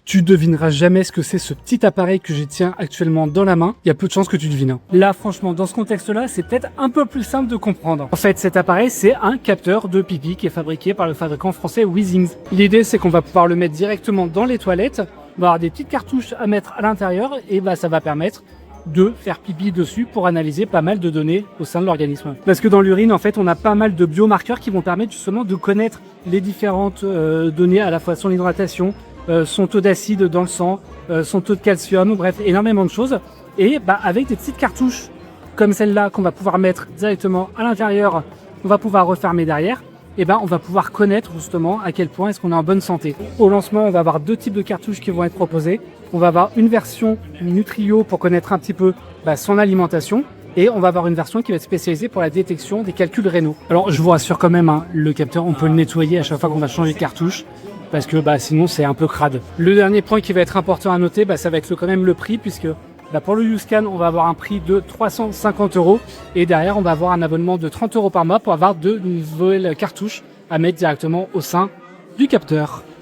Tu devineras jamais ce que c'est ce petit appareil que je tiens actuellement dans la main. Il y a peu de chances que tu devines. Hein. Là, franchement, dans ce contexte-là, c'est peut-être un peu plus simple de comprendre. En fait, cet appareil, c'est un capteur de pipi qui est fabriqué par le fabricant français Weezings. L'idée, c'est qu'on va pouvoir le mettre directement dans les toilettes. On va avoir des petites cartouches à mettre à l'intérieur et ça va permettre de faire pipi dessus pour analyser pas mal de données au sein de l'organisme. Parce que dans l'urine, en fait, on a pas mal de biomarqueurs qui vont permettre justement de connaître les différentes données, à la fois son hydratation, son taux d'acide dans le sang, son taux de calcium, bref, énormément de choses. Et avec des petites cartouches comme celle-là qu'on va pouvoir mettre directement à l'intérieur, on va pouvoir refermer derrière, et on va pouvoir connaître justement à quel point est-ce qu'on est en bonne santé. Au lancement, on va avoir deux types de cartouches qui vont être proposées. On va avoir une version Nutrio pour connaître un petit peu son alimentation, et on va avoir une version qui va être spécialisée pour la détection des calculs rénaux. Alors je vous rassure quand même, hein, le capteur, on peut le nettoyer à chaque fois qu'on va changer de cartouche, parce que sinon c'est un peu crade. Le dernier point qui va être important à noter, ça va être quand même le prix, puisque pour le YouScan, on va avoir un prix de 350 € et derrière on va avoir un abonnement de 30 € par mois pour avoir de nouvelles cartouches à mettre directement au sein du capteur.